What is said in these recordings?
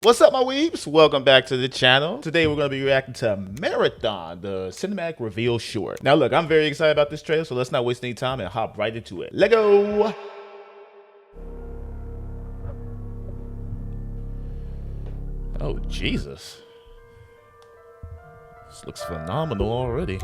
What's up, my weebs? Welcome back to the channel. Today we're going to be reacting to Marathon, the cinematic reveal short. Now look, I'm very excited about this trailer, so let's not waste any time and hop right into it. Let go! Oh, Jesus. This looks phenomenal already.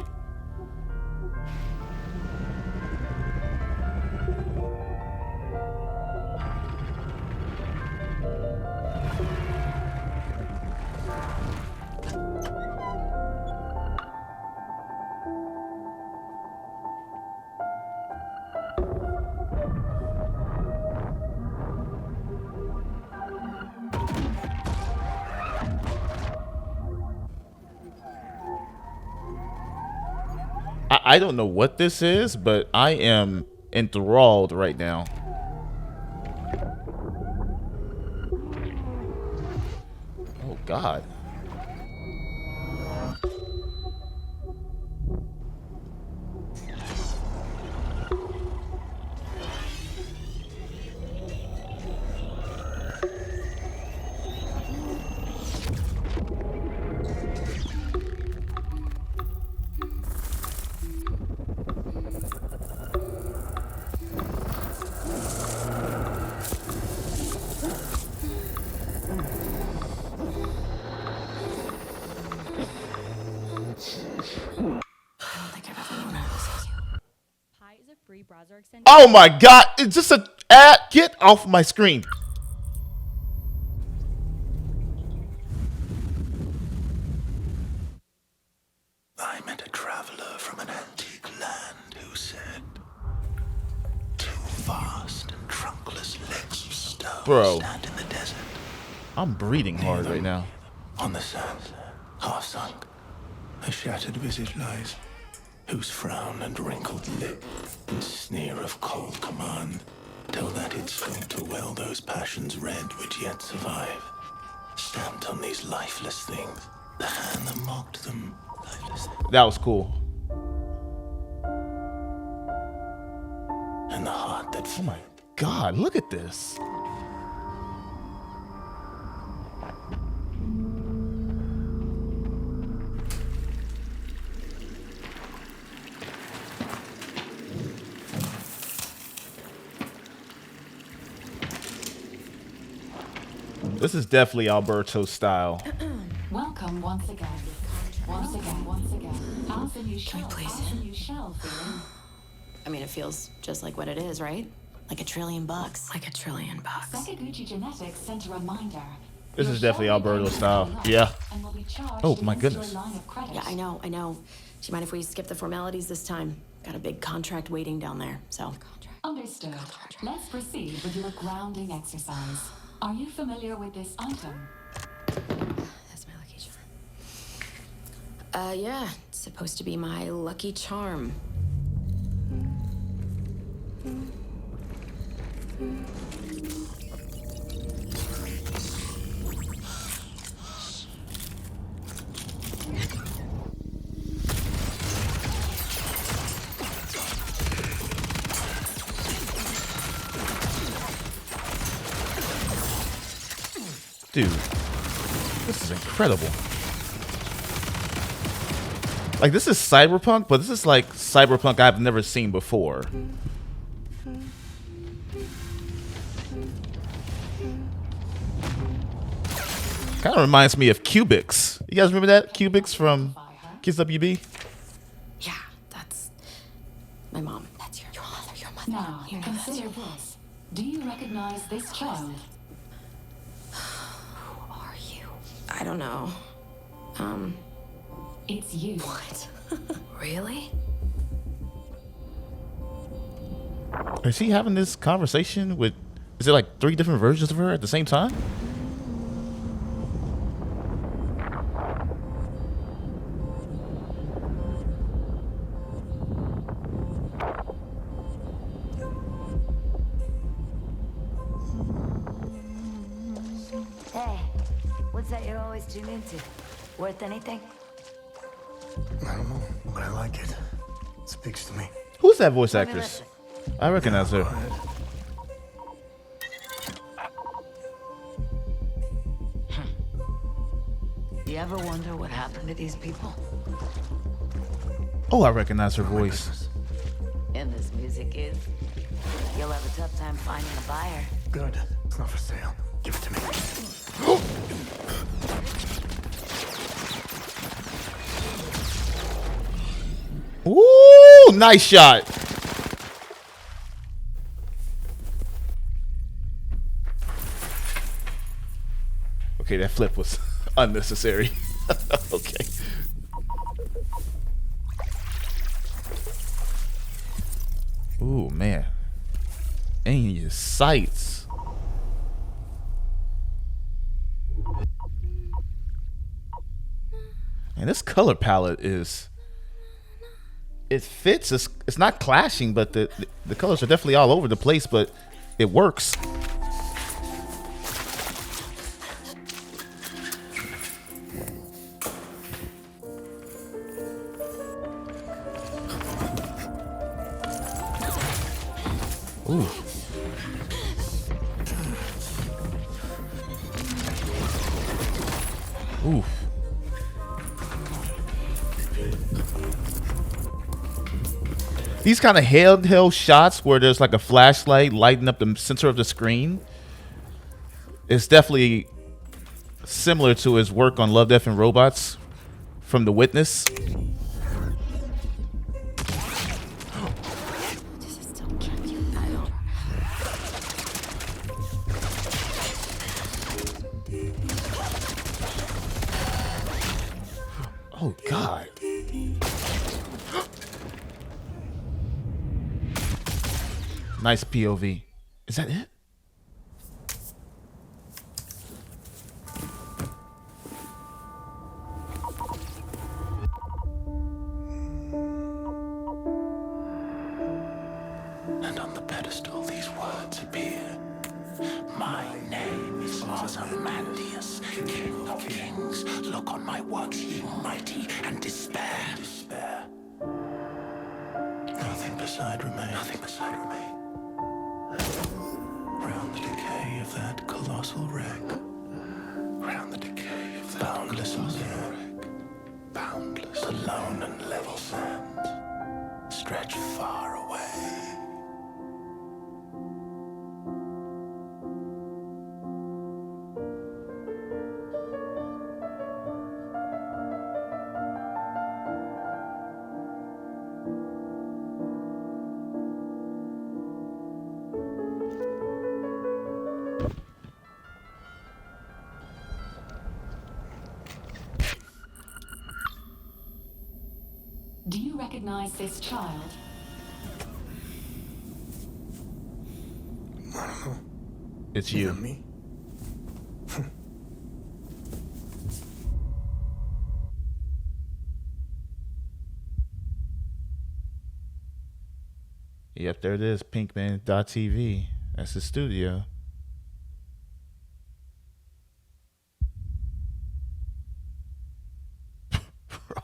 I don't know what this is, but I am enthralled right now. Oh, God. Oh my God, it's just an ad. Get off my screen. I met a traveler from an antique land who said, two vast and trunkless legs of stone Bro, stand in the desert. I'm breathing hard right now. On the sand, half sunk, a shattered visage lies, whose frown and wrinkled lip and sneer of cold command tell that it scorned to well those passions red which yet survive. Stamped on these lifeless things, the hand that mocked them, lifeless, That was cool. and the heart that Oh my God, look at this. This is definitely Alberto's style. Welcome once again. Once again. Alpha you shall, Alpha you shall, feeling. I mean, it feels just like what it is, right? Like $1 trillion. Like $1 trillion. Sakaguchi Genetics sent a reminder. This is definitely Alberto's style. Yeah. Oh my goodness. Yeah, I know. Do you mind if we skip the formalities this time? Got a big contract waiting down there, so. Understood. Let's proceed with your grounding exercise. Are you familiar with this item? That's my lucky charm. Yeah. It's supposed to be my lucky charm. Dude, this is incredible. Like, this is cyberpunk, but this is like cyberpunk I've never seen before. Kind of reminds me of Cubics. You guys remember that? Cubics from Kids WB? Yeah, that's my mom. That's your mother. Your mother. Now, consider this. Do you recognize this child? Who are you? I don't know. It's you. What? Really? Is he having this conversation with... Is it like 3 different versions of her at the same time? Hey, what's that you always tune into? Worth anything? I don't know, but I like it. It speaks to me. Who's that voice actress? I recognize her. You ever wonder what happened to these people? Oh, I recognize her voice. And this music is. You'll have a tough time finding a buyer. Good. It's not for sale. Give it to me. Ooh, nice shot. Okay, that flip was unnecessary. Okay. Ooh, man. Aim your sights. And this color palette is, it fits. It's not clashing, but the colors are definitely all over the place, but it works. Ooh. Ooh. These kind of handheld shots where there's like a flashlight lighting up the center of the screen, it's definitely similar to his work on Love, Death, and Robots from The Witness. Oh, God. Nice POV. Is that it? And on the pedestal, these words appear. My name is Ozymandias, King of Kings. Look on my works, ye mighty, and despair. Nothing beside remain. Nothing beside remain. Round the decay of that colossal wreck. Round the decay of that boundless colossal wreck. Boundless, alone and level sands stretch far away. Do you recognize this child? I don't know. It's Is you. it me? Yep, there it is. Pinkman.tv. That's the studio. Bro,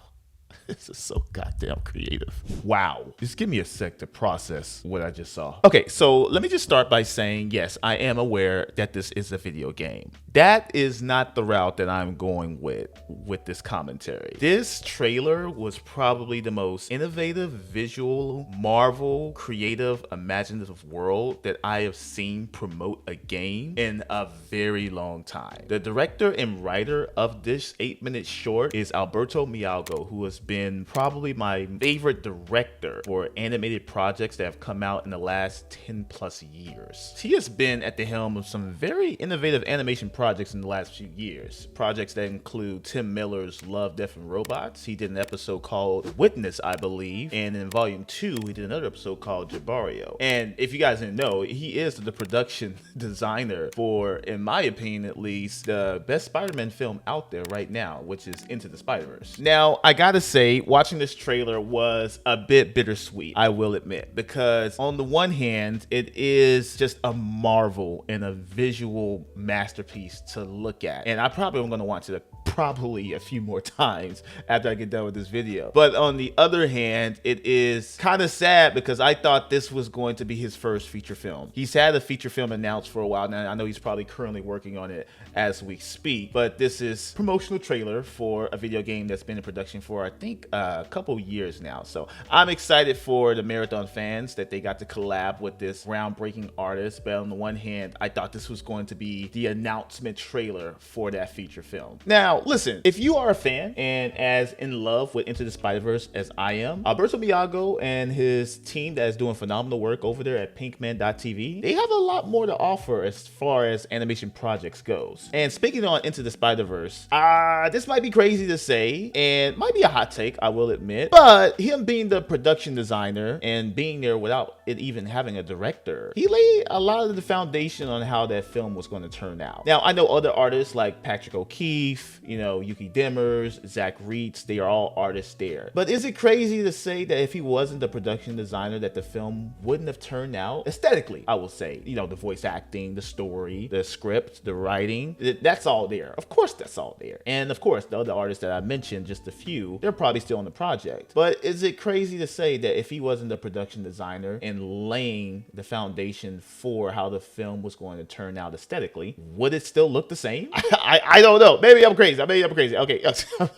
this is so goddamn creative. Wow. Just give me a sec to process what I just saw. Okay, so let me just start by saying, yes, I am aware that this is a video game. That is not the route that I'm going with this commentary. This trailer was probably the most innovative, visual, Marvel, creative, imaginative world that I have seen promote a game in a very long time. The director and writer of this 8-minute short is Alberto Mielgo, who has been probably my favorite director for animated projects that have come out in the last 10 plus years. He has been at the helm of some very innovative animation projects in the last few years. Projects that include Tim Miller's Love, Death, and Robots. He did an episode called Witness, I believe. And in volume 2, he did another episode called Jabario. And if you guys didn't know, he is the production designer for, in my opinion at least, the best Spider-Man film out there right now, which is Into the Spider-Verse. Now, I gotta say, watching this trailer was a bit bittersweet, I will admit, because on the one hand, it is just a marvel and a visual masterpiece to look at. And I probably am gonna want to probably a few more times after I get done with this video. But on the other hand, it is kind of sad because I thought this was going to be his first feature film. He's had a feature film announced for a while now. I know he's probably currently working on it as we speak, but this is promotional trailer for a video game that's been in production for I think a couple years now. So I'm excited for the Marathon fans that they got to collab with this groundbreaking artist. But on the one hand, I thought this was going to be the announcement trailer for that feature film. Now, listen, if you are a fan and as in love with Into the Spider-Verse as I am, Alberto Mielgo and his team that is doing phenomenal work over there at pinkman.tv, they have a lot more to offer as far as animation projects goes. And speaking on Into the Spider-Verse, this might be crazy to say and might be a hot take, I will admit, but him being the production designer and being there without it even having a director, he laid a lot of the foundation on how that film was going to turn out. Now, I know other artists like Patrick O'Keefe, you know, Yuki Dimmers, Zach Reitz, they are all artists there. But is it crazy to say that if he wasn't the production designer that the film wouldn't have turned out aesthetically? I will say, you know, the voice acting, the story, the script, the writing, that's all there. Of course, that's all there. And of course, the other artists that I mentioned, just a few, they're probably still on the project. But is it crazy to say that if he wasn't the production designer and laying the foundation for how the film was going to turn out aesthetically, would it still look the same? I don't know. Maybe I'm crazy. Okay,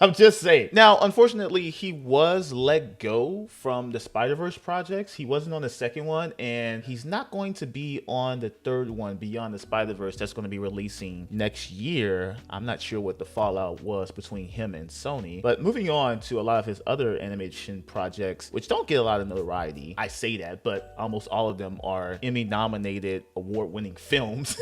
I'm just saying. Now, unfortunately, he was let go from the Spider-Verse projects. He wasn't on the second one, and he's not going to be on the third one, Beyond the Spider-Verse, that's going to be releasing next year. I'm not sure what the fallout was between him and Sony. But moving on to a lot of his other animation projects, which don't get a lot of notoriety. I say that, but almost all of them are Emmy-nominated, award-winning films.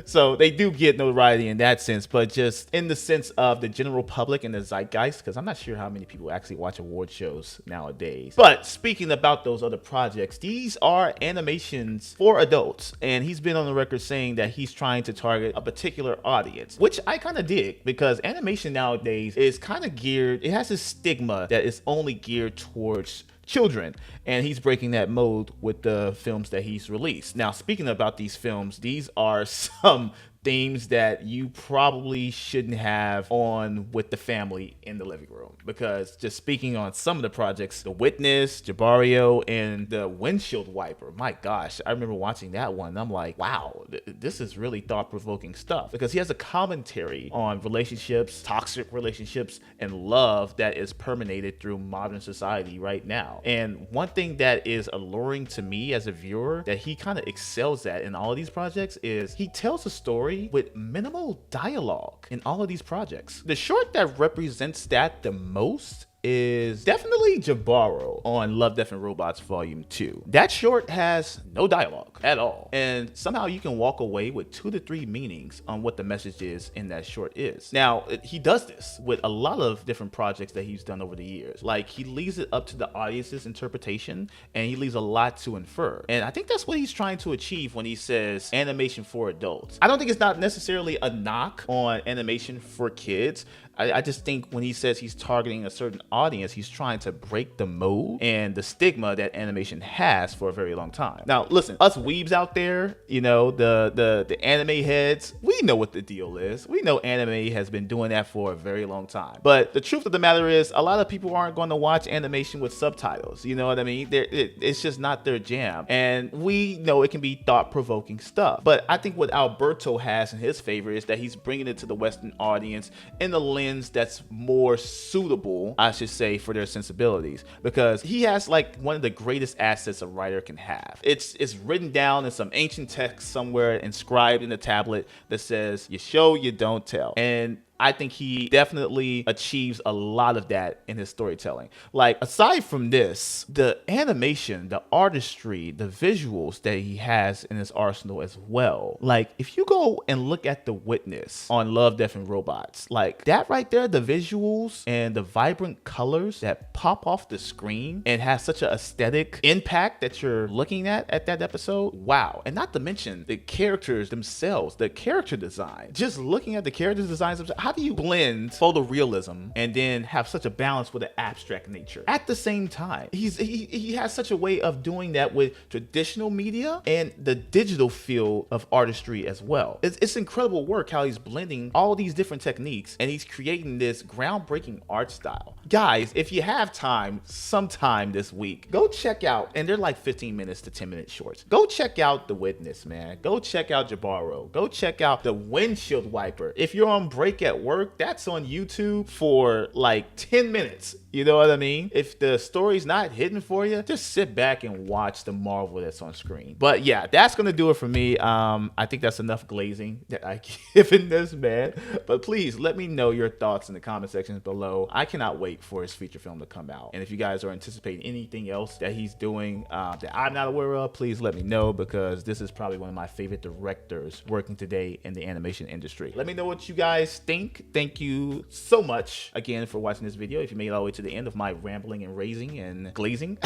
So they do get notoriety in that sense, but just in the sense of the general public and the zeitgeist, because I'm not sure how many people actually watch award shows nowadays. But speaking about those other projects, these are animations for adults, and he's been on the record saying that he's trying to target a particular audience, which I kind of dig, because animation nowadays is kind of geared, it has a stigma that is only geared towards children, and he's breaking that mold with the films that he's released. Now, speaking about these films, these are some themes that you probably shouldn't have on with the family in the living room, because just speaking on some of the projects, The Witness, Jabario, and The Windshield Wiper, my gosh, I remember watching that one and I'm like, wow, this is really thought-provoking stuff, because he has a commentary on relationships, toxic relationships, and love that is permeated through modern society right now. And one thing that is alluring to me as a viewer that he kind of excels at in all of these projects is he tells a story with minimal dialogue in all of these projects. The short that represents that the most is definitely Jabaro on Love, Death, and Robots Volume 2. That short has no dialogue at all, and somehow you can walk away with 2 to 3 meanings on what the message is in that short is. Now, he does this with a lot of different projects that he's done over the years. Like, he leaves it up to the audience's interpretation, and he leaves a lot to infer. And I think that's what he's trying to achieve when he says animation for adults. I don't think it's not necessarily a knock on animation for kids. I just think when he says he's targeting a certain audience, he's trying to break the mold and the stigma that animation has for a very long time. Now, listen, us weebs out there, you know, the anime heads, we know what the deal is. We know anime has been doing that for a very long time. But the truth of the matter is, a lot of people aren't going to watch animation with subtitles. You know what I mean? It's just not their jam. And we know it can be thought-provoking stuff. But I think what Alberto has in his favor is that he's bringing it to the Western audience in the lens that's more suitable, I should say, for their sensibilities, because he has like one of the greatest assets a writer can have. It's written down in some ancient text somewhere, inscribed in a tablet that says, you show, you don't tell. And I think he definitely achieves a lot of that in his storytelling. Like, aside from this, the animation, the artistry, the visuals that he has in his arsenal as well. Like, if you go and look at The Witness on Love, Death, and Robots, like that right there, the visuals and the vibrant colors that pop off the screen and has such an aesthetic impact that you're looking at that episode. Wow. And not to mention the characters themselves, the character design. Just looking at the character designs, how do you blend photorealism and then have such a balance with an abstract nature at the same time? He has such a way of doing that with traditional media and the digital field of artistry as well. It's incredible work how he's blending all these different techniques and he's creating this groundbreaking art style. Guys, if you have time sometime this week, go check out, and they're like 15 minutes to 10-minute shorts. Go check out The Witness, man. Go check out Jabaro. Go check out The Windshield Wiper. If you're on break at work, that's on YouTube for like 10 minutes. You know what I mean? If the story's not hitting for you, just sit back and watch the marvel that's on screen. But yeah, that's gonna do it for me. I think that's enough glazing that I given this man. But please let me know your thoughts in the comment sections below. I cannot wait for his feature film to come out. And if you guys are anticipating anything else that he's doing that I'm not aware of, please let me know, because this is probably one of my favorite directors working today in the animation industry. Let me know what you guys think. Thank you so much again for watching this video. If you made it all the way to the end of my rambling and raising and glazing,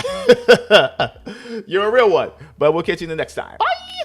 you're a real one. But we'll catch you in the next time. Bye.